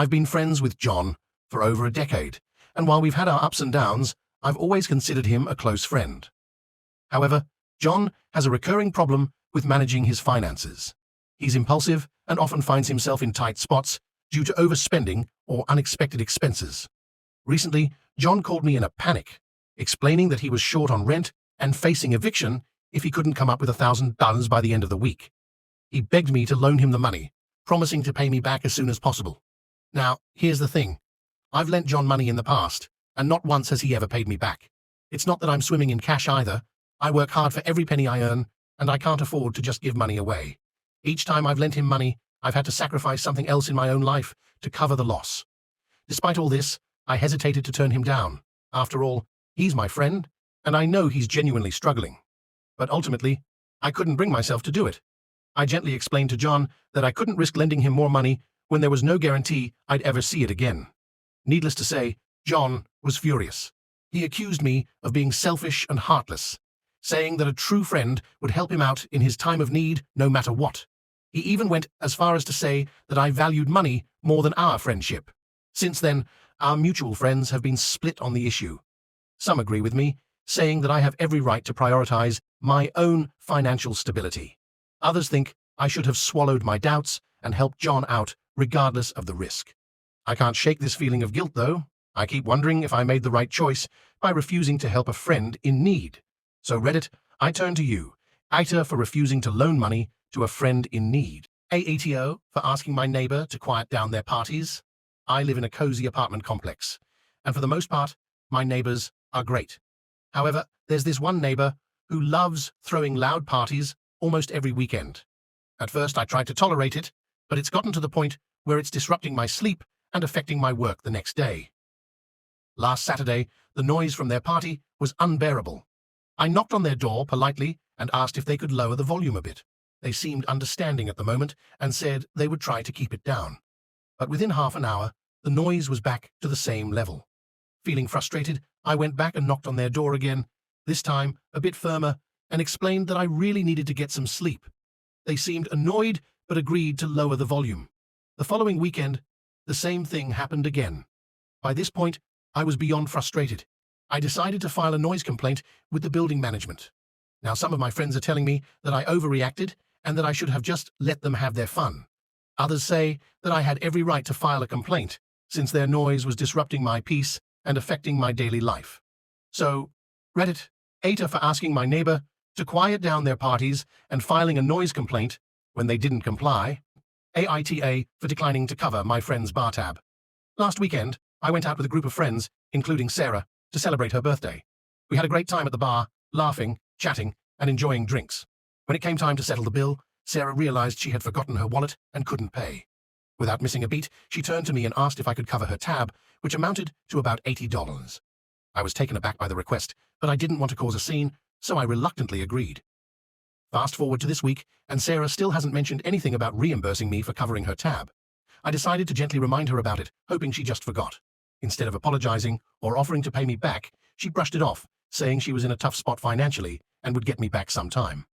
I've been friends with John for over a decade, and while we've had our ups and downs, I've always considered him a close friend. However, John has a recurring problem with managing his finances. He's impulsive and often finds himself in tight spots due to overspending or unexpected expenses. Recently, John called me in a panic, explaining that he was short on rent and facing eviction if he couldn't come up with $1,000 by the end of the week. He begged me to loan him the money, promising to pay me back as soon as possible. Now, here's the thing. I've lent John money in the past, and not once has he ever paid me back. It's not that I'm swimming in cash either. I work hard for every penny I earn, and I can't afford to just give money away. Each time I've lent him money, I've had to sacrifice something else in my own life to cover the loss. Despite all this, I hesitated to turn him down. After all, he's my friend, and I know he's genuinely struggling. But ultimately, I couldn't bring myself to do it. I gently explained to John that I couldn't risk lending him more money when there was no guarantee I'd ever see it again. Needless to say, John was furious. He accused me of being selfish and heartless, saying that a true friend would help him out in his time of need no matter what. He even went as far as to say that I valued money more than our friendship. Since then, our mutual friends have been split on the issue. Some agree with me, saying that I have every right to prioritize my own financial stability. Others think I should have swallowed my doubts and helped John out regardless of the risk. I can't shake this feeling of guilt, though. I keep wondering if I made the right choice by refusing to help a friend in need. So Reddit, I turn to you, Aita, for refusing to loan money to a friend in need. Aito for asking my neighbor to quiet down their parties. I live in a cozy apartment complex, and for the most part, my neighbors are great. However, there's this one neighbor who loves throwing loud parties almost every weekend. At first, I tried to tolerate it, but it's gotten to the point where it's disrupting my sleep and affecting my work the next day. Last Saturday, the noise from their party was unbearable. I knocked on their door politely and asked if they could lower the volume a bit. They seemed understanding at the moment and said they would try to keep it down. But within half an hour, the noise was back to the same level. Feeling frustrated, I went back and knocked on their door again, this time a bit firmer, and explained that I really needed to get some sleep. They seemed annoyed but agreed to lower the volume. The following weekend, the same thing happened again. By this point, I was beyond frustrated. I decided to file a noise complaint with the building management. Now, some of my friends are telling me that I overreacted and that I should have just let them have their fun. Others say that I had every right to file a complaint, since their noise was disrupting my peace and affecting my daily life. So, Reddit, Aita for asking my neighbor to quiet down their parties and filing a noise complaint when they didn't comply. Aita for declining to cover my friend's bar tab. Last weekend, I went out with a group of friends, including Sarah, to celebrate her birthday. We had a great time at the bar, laughing, chatting, and enjoying drinks. When it came time to settle the bill, Sarah realized she had forgotten her wallet and couldn't pay. Without missing a beat, she turned to me and asked if I could cover her tab, which amounted to about $80. I was taken aback by the request, but I didn't want to cause a scene, so I reluctantly agreed. Fast forward to this week, and Sarah still hasn't mentioned anything about reimbursing me for covering her tab. I decided to gently remind her about it, hoping she just forgot. Instead of apologizing or offering to pay me back, she brushed it off, saying she was in a tough spot financially and would get me back sometime.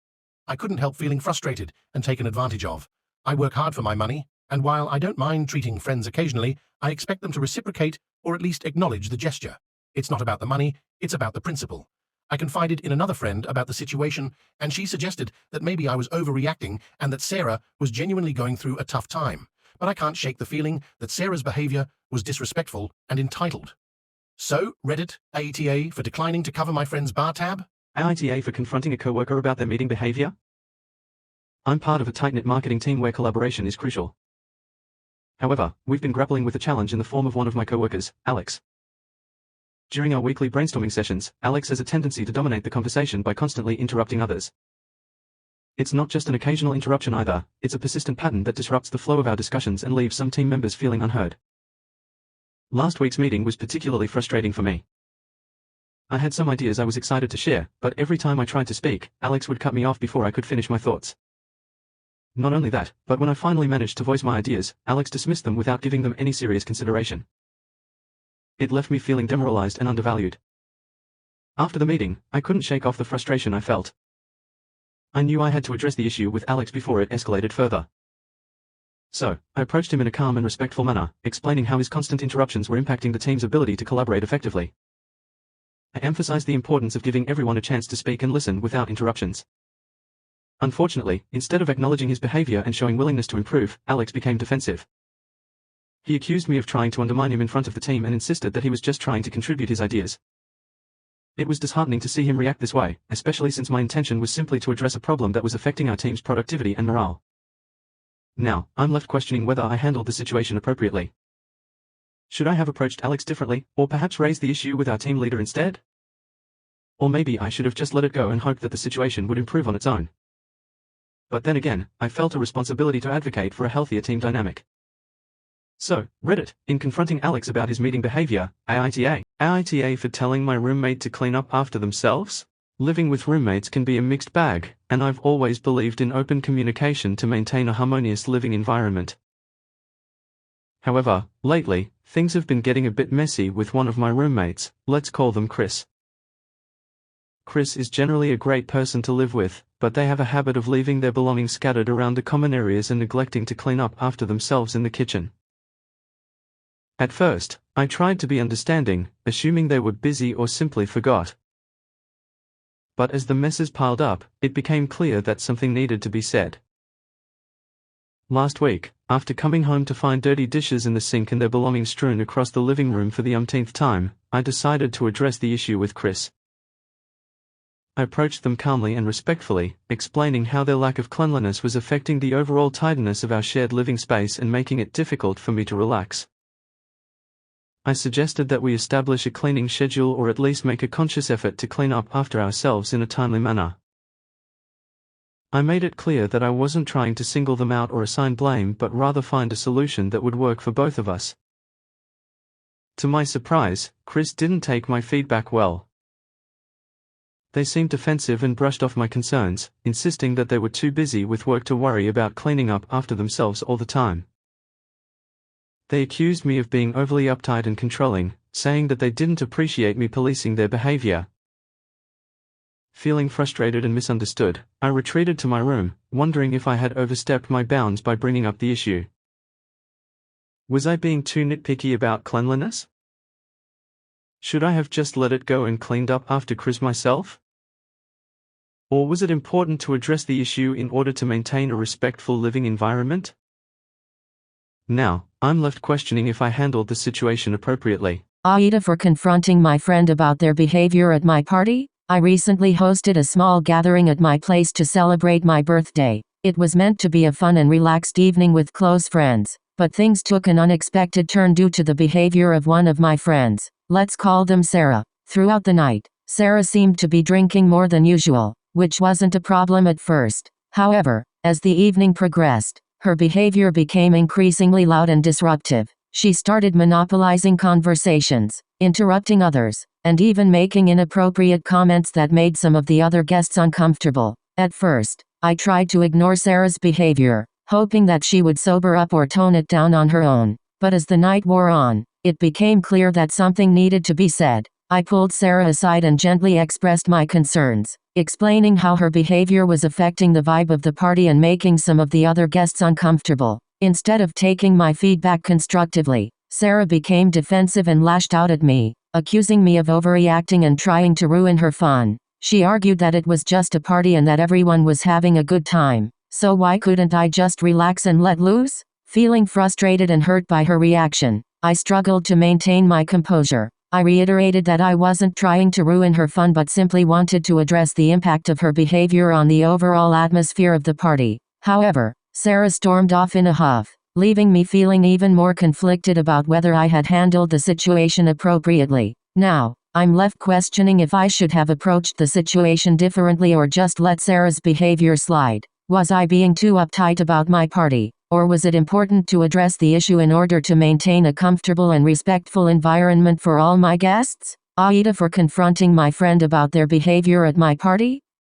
I couldn't help feeling frustrated and taken advantage of. I work hard for my money, and while I don't mind treating friends occasionally, I expect them to reciprocate or at least acknowledge the gesture. It's not about the money, it's about the principle. I confided in another friend about the situation, and she suggested that maybe I was overreacting and that Sarah was genuinely going through a tough time. But I can't shake the feeling that Sarah's behavior was disrespectful and entitled. So, Reddit, Aita for declining to cover my friend's bar tab? Aita for confronting a coworker about their meeting behavior? I'm part of a tight-knit marketing team where collaboration is crucial. However, we've been grappling with a challenge in the form of one of my coworkers, Alex. During our weekly brainstorming sessions, Alex has a tendency to dominate the conversation by constantly interrupting others. It's not just an occasional interruption either, it's a persistent pattern that disrupts the flow of our discussions and leaves some team members feeling unheard. Last week's meeting was particularly frustrating for me. I had some ideas I was excited to share, but every time I tried to speak, Alex would cut me off before I could finish my thoughts. Not only that, but when I finally managed to voice my ideas, Alex dismissed them without giving them any serious consideration. It left me feeling demoralized and undervalued. After the meeting, I couldn't shake off the frustration I felt. I knew I had to address the issue with Alex before it escalated further. So, I approached him in a calm and respectful manner, explaining how his constant interruptions were impacting the team's ability to collaborate effectively. I emphasized the importance of giving everyone a chance to speak and listen without interruptions. Unfortunately, instead of acknowledging his behavior and showing willingness to improve, Alex became defensive. He accused me of trying to undermine him in front of the team and insisted that he was just trying to contribute his ideas. It was disheartening to see him react this way, especially since my intention was simply to address a problem that was affecting our team's productivity and morale. Now, I'm left questioning whether I handled the situation appropriately. Should I have approached Alex differently, or perhaps raised the issue with our team leader instead? Or maybe I should have just let it go and hoped that the situation would improve on its own. But then again, I felt a responsibility to advocate for a healthier team dynamic. So, Reddit, in confronting Alex about his meeting behavior, Aita for telling my roommate to clean up after themselves? Living with roommates can be a mixed bag, and I've always believed in open communication to maintain a harmonious living environment. However, lately, things have been getting a bit messy with one of my roommates, let's call them Chris. Chris is generally a great person to live with, but they have a habit of leaving their belongings scattered around the common areas and neglecting to clean up after themselves in the kitchen. At first, I tried to be understanding, assuming they were busy or simply forgot. But as the messes piled up, it became clear that something needed to be said. Last week, after coming home to find dirty dishes in the sink and their belongings strewn across the living room for the umpteenth time, I decided to address the issue with Chris. I approached them calmly and respectfully, explaining how their lack of cleanliness was affecting the overall tidiness of our shared living space and making it difficult for me to relax. I suggested that we establish a cleaning schedule or at least make a conscious effort to clean up after ourselves in a timely manner. I made it clear that I wasn't trying to single them out or assign blame but rather find a solution that would work for both of us. To my surprise, Chris didn't take my feedback well. They seemed defensive and brushed off my concerns, insisting that they were too busy with work to worry about cleaning up after themselves all the time. They accused me of being overly uptight and controlling, saying that they didn't appreciate me policing their behavior. Feeling frustrated and misunderstood, I retreated to my room, wondering if I had overstepped my bounds by bringing up the issue. Was I being too nitpicky about cleanliness? Should I have just let it go and cleaned up after Chris myself? Or was it important to address the issue in order to maintain a respectful living environment? Now, I'm left questioning if I handled the situation appropriately. Aita for confronting my friend about their behavior at my party. I recently hosted a small gathering at my place to celebrate my birthday. It was meant to be a fun and relaxed evening with close friends, but things took an unexpected turn due to the behavior of one of my friends. Let's call them Sarah. Throughout the night, Sarah seemed to be drinking more than usual, which wasn't a problem at first. However, as the evening progressed, her behavior became increasingly loud and disruptive. She started monopolizing conversations, interrupting others, and even making inappropriate comments that made some of the other guests uncomfortable. At first, I tried to ignore Sarah's behavior, hoping that she would sober up or tone it down on her own. But as the night wore on, it became clear that something needed to be said. I pulled Sarah aside and gently expressed my concerns, explaining how her behavior was affecting the vibe of the party and making some of the other guests uncomfortable. Instead of taking my feedback constructively, Sarah became defensive and lashed out at me, accusing me of overreacting and trying to ruin her fun. She argued that it was just a party and that everyone was having a good time, so why couldn't I just relax and let loose? Feeling frustrated and hurt by her reaction, I struggled to maintain my composure. I reiterated that I wasn't trying to ruin her fun but simply wanted to address the impact of her behavior on the overall atmosphere of the party. However, Sarah stormed off in a huff, leaving me feeling even more conflicted about whether I had handled the situation appropriately. Now, I'm left questioning if I should have approached the situation differently or just let Sarah's behavior slide. Was I being too uptight about my party, or was it important to address the issue in order to maintain a comfortable and respectful environment for all my guests? Aita for confronting my friend about their behavior at my party.